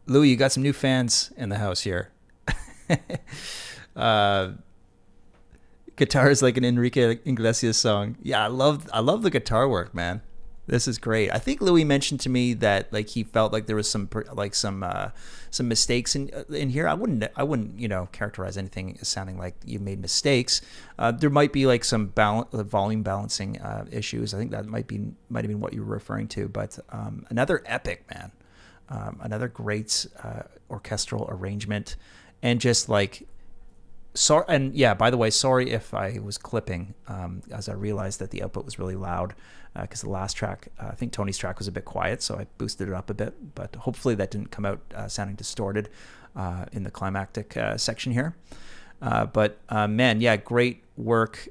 Louie, you got some new fans in the house here. uh, Guitar is like an Enrique Iglesias song. Yeah, I love the guitar work, man. This is great. I think Louis mentioned to me that like he felt like there was some mistakes in here. I wouldn't characterize anything as sounding like you made mistakes. There might be like some volume balancing issues. I think that might have been what you were referring to. But another epic, man. Another great orchestral arrangement, and just like sorry. And yeah, by the way, sorry if I was clipping, as I realized that the output was really loud. Because the last track, I think Tony's track was a bit quiet, so I boosted it up a bit. But hopefully that didn't come out sounding distorted in the climactic section here. But man, yeah, great work,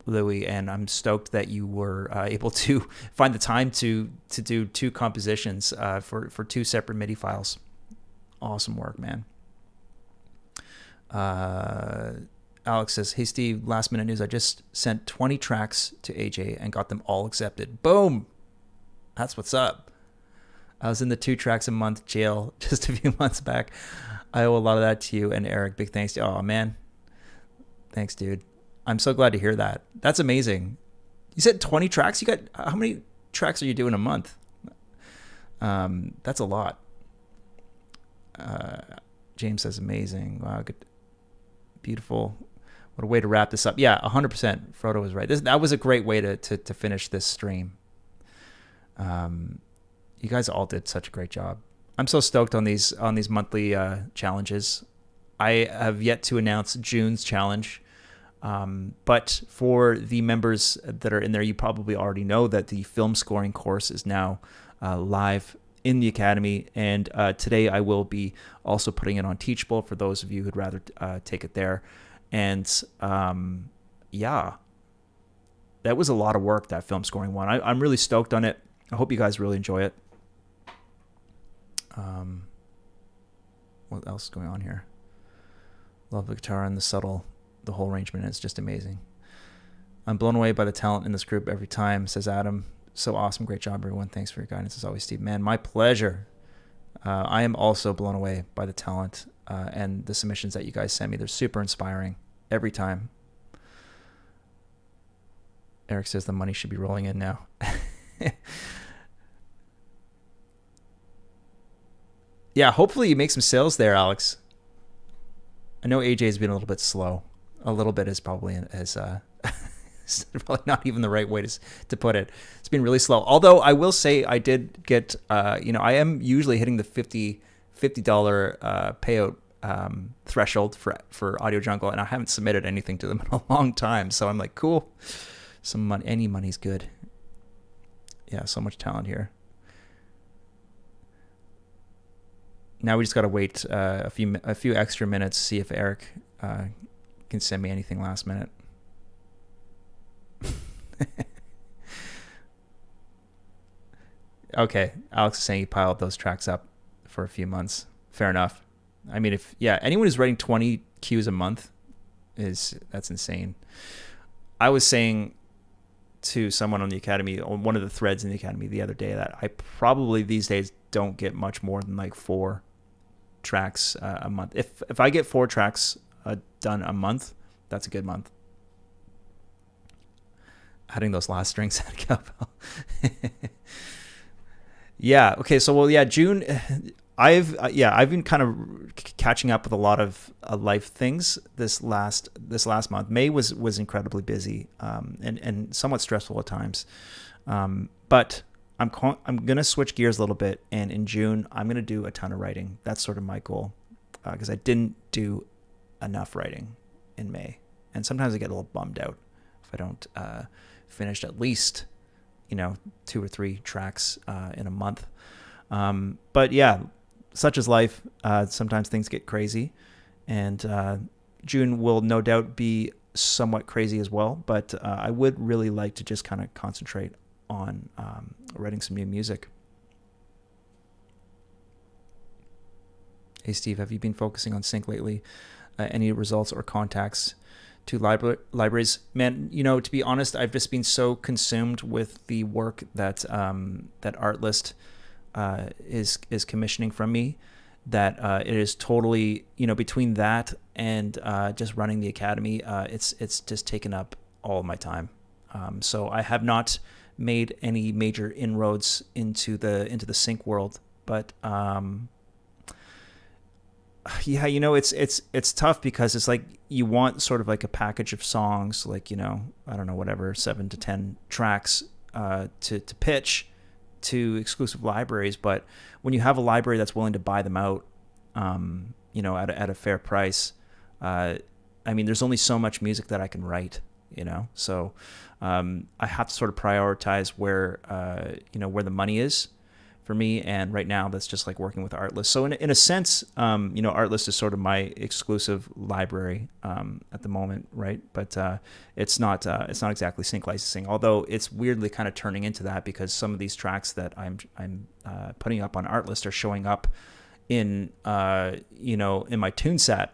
Louie, and I'm stoked that you were able to find the time to do two compositions for two separate MIDI files. Awesome work, man. Alex says, "Hey Steve, last minute news. I just sent 20 tracks to AJ and got them all accepted. Boom! That's what's up. I was in the 2 tracks a month jail just a few months back. I owe a lot of that to you and Eric. Big thanks to you." Oh man, thanks, dude. I'm so glad to hear that. That's amazing. You said 20 tracks. You got how many tracks are you doing a month? That's a lot. James says, "Amazing. Wow, good, beautiful." What a way to wrap this up. Yeah, 100%. Frodo was right. That was a great way to finish this stream. You guys all did such a great job. I'm so stoked on these monthly challenges. I have yet to announce June's challenge, but for the members that are in there, you probably already know that the film scoring course is now live in the Academy, and today I will be also putting it on Teachable for those of you who'd rather take it there. And yeah, that was a lot of work, that film scoring one. I'm really stoked on it. I hope you guys really enjoy it. What else is going on here? Love the guitar and the whole arrangement is just amazing. I'm blown away by the talent in this group every time, says Adam. So awesome. Great job, everyone. Thanks for your guidance as always, Steve. Man, my pleasure. I am also blown away by the talent and the submissions that you guys send me. They're super inspiring every time. Eric says the money should be rolling in now. Yeah, hopefully you make some sales there, Alex. I know AJ's been a little bit slow. A little bit is probably it's probably not even the right way to put it. It's been really slow. Although I will say I did get, I am usually hitting the $50 payout threshold for Audio Jungle, and I haven't submitted anything to them in a long time. So I'm like, cool. Some money, any money's good. Yeah, so much talent here. Now we just got to wait a few extra minutes to see if Eric can send me anything last minute. Okay, Alex is saying he piled those tracks up for a few months. Fair enough. I mean, anyone who's writing 20 cues a month, that's insane. I was saying to someone on the Academy, on one of the threads in the Academy the other day, that I probably these days don't get much more than like 4 tracks a month. If I get 4 tracks done a month, that's a good month. Adding those last strings at cowbell. Yeah. Okay. So June. I've been kind of catching up with a lot of life things this last month. May was incredibly busy and somewhat stressful at times, but I'm gonna switch gears a little bit, and in June I'm gonna do a ton of writing. That's sort of my goal, because I didn't do enough writing in May, and sometimes I get a little bummed out if I don't finish at least 2 or 3 tracks in a month. But yeah. Such is life. Sometimes things get crazy, and June will no doubt be somewhat crazy as well. But I would really like to just kind of concentrate on writing some new music. Hey, Steve, have you been focusing on sync lately? Any results or contacts libraries. Man, to be honest, I've just been so consumed with the work that that Artlist is commissioning from me, that it is totally, between that and just running the academy, it's just taken up all of my time. So I have not made any major inroads into the sync world, but yeah, it's tough because it's like you want sort of like a package of songs, like, I don't know, whatever, 7 to 10 tracks to pitch to exclusive libraries. But when you have a library that's willing to buy them out, at a fair price, there's only so much music that I can write, so I have to sort of prioritize where the money is for me. And right now that's just like working with Artlist. So in a sense, Artlist is sort of my exclusive library at the moment, right? But it's not exactly sync licensing, although it's weirdly kind of turning into that, because some of these tracks that I'm putting up on Artlist are showing up in in my TuneSat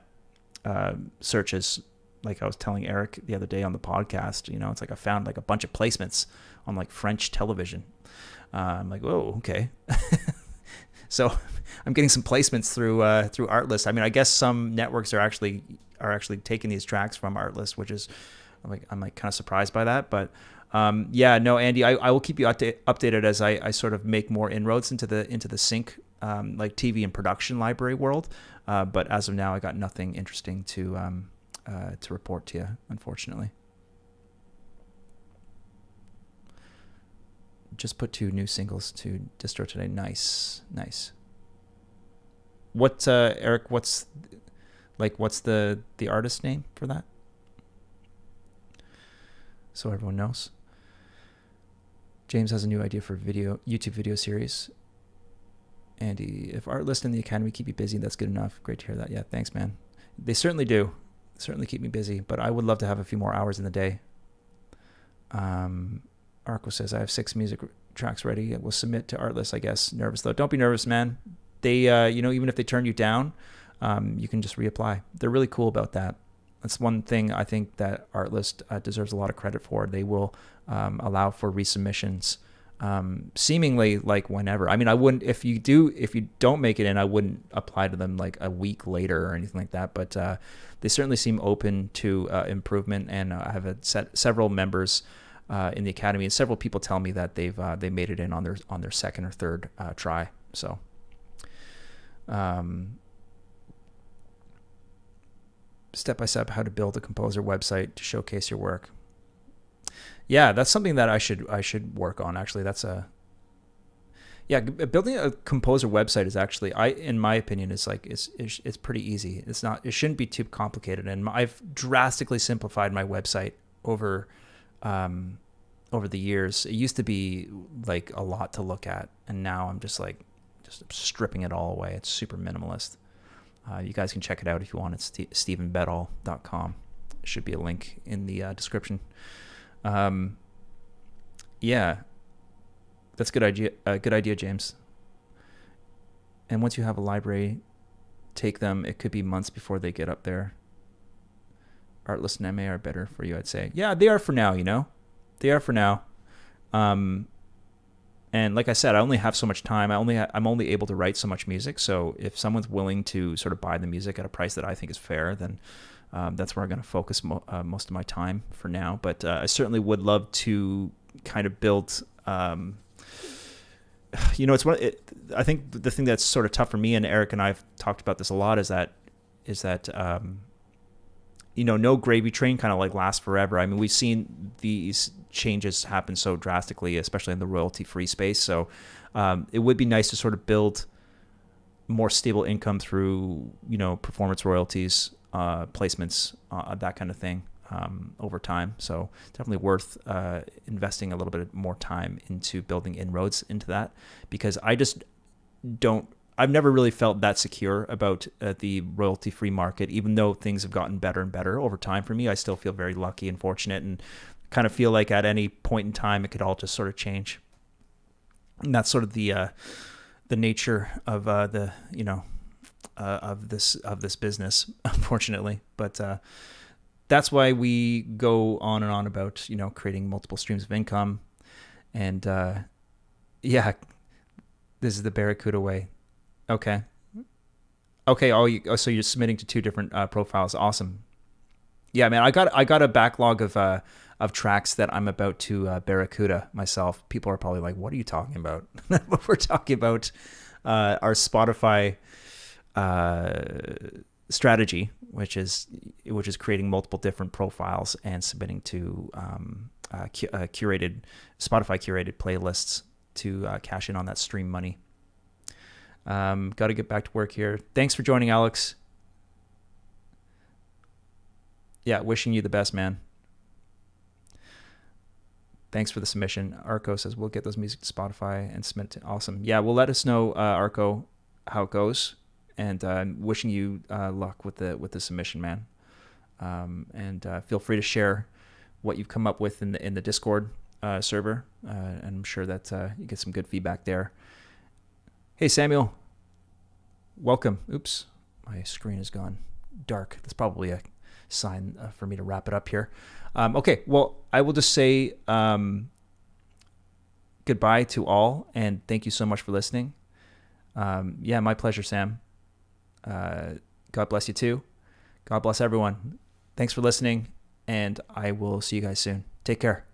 searches. Like I was telling Eric the other day on the podcast, it's like I found like a bunch of placements on like French television. I'm like, oh, okay. So I'm getting some placements through Artlist. I guess some networks are actually taking these tracks from Artlist, which is I'm like kind of surprised by that. But yeah, no, Andy, I will keep you updated as I sort of make more inroads into the sync like TV and production library world. But as of now, I got nothing interesting to report to you, unfortunately. Just put 2 new singles to distro today. Nice. What, Eric, what's the artist name for that? So everyone knows. James has a new idea for YouTube video series. Andy, if Artlist and the Academy keep you busy, that's good enough. Great to hear that. Yeah, thanks, man. They certainly do. Certainly keep me busy, but I would love to have a few more hours in the day. Arco says, I have 6 music tracks ready. We'll submit to Artlist, I guess. Nervous, though. Don't be nervous, man. They, even if they turn you down, you can just reapply. They're really cool about that. That's one thing I think that Artlist deserves a lot of credit for. They will allow for resubmissions, seemingly like whenever. I wouldn't, if you don't make it in, I wouldn't apply to them like a week later or anything like that. But they certainly seem open to improvement, and I have several members in the academy, and several people tell me that they made it in on their second or third try. So, step by step, how to build a composer website to showcase your work. Yeah, that's something that I should work on. Actually, building a composer website is actually, in my opinion, is like it's pretty easy. It shouldn't be too complicated, and I've drastically simplified my website over the years. It used to be like a lot to look at, and now I'm just stripping it all away. It's super minimalist. You guys can check it out if you want. It's stephenbedall.com. Should be a link in the description. Yeah, that's a good idea, James. And once you have a library, take them. It could be months before they get up there. Artlist and MA are better for you, I'd say. Yeah, they are for now, They are for now. And like I said, I only have so much time. I'm only able to write so much music. So if someone's willing to sort of buy the music at a price that I think is fair, then that's where I'm going to focus most of my time for now. But I certainly would love to kind of build. I think the thing that's sort of tough for me, and Eric and I've talked about this a lot, is that no gravy train kind of like lasts forever. We've seen these changes happen so drastically, especially in the royalty-free space. So it would be nice to sort of build more stable income through, performance royalties, placements, that kind of thing over time. So definitely worth investing a little bit more time into building inroads into that, because I've never really felt that secure about the royalty-free market, even though things have gotten better and better over time for me. I still feel very lucky and fortunate, and kind of feel like at any point in time it could all just sort of change. And that's sort of the nature of of this business, unfortunately. But that's why we go on and on about, creating multiple streams of income. And yeah, this is the Barracuda way. Okay. So you're submitting to 2 different profiles. Awesome. Yeah, man, I got a backlog of tracks that I'm about to Barracuda myself. People are probably like, "What are you talking about?" But we're talking about our Spotify strategy, which is creating multiple different profiles and submitting to curated Spotify curated playlists to cash in on that stream money. Got to get back to work here. Thanks for joining, Alex. Yeah, wishing you the best, man. Thanks for the submission. Arco says we'll get those music to Spotify and submit to. Awesome. Yeah, well, let us know, Arco, how it goes, and wishing you luck with the submission, man. And feel free to share what you've come up with in the Discord server, and I'm sure that you get some good feedback there. Hey, Samuel. Welcome. Oops, my screen has gone dark. That's probably a sign for me to wrap it up here. Okay, well, I will just say goodbye to all, and thank you so much for listening. Yeah, my pleasure, Sam. God bless you too. God bless everyone. Thanks for listening, and I will see you guys soon. Take care.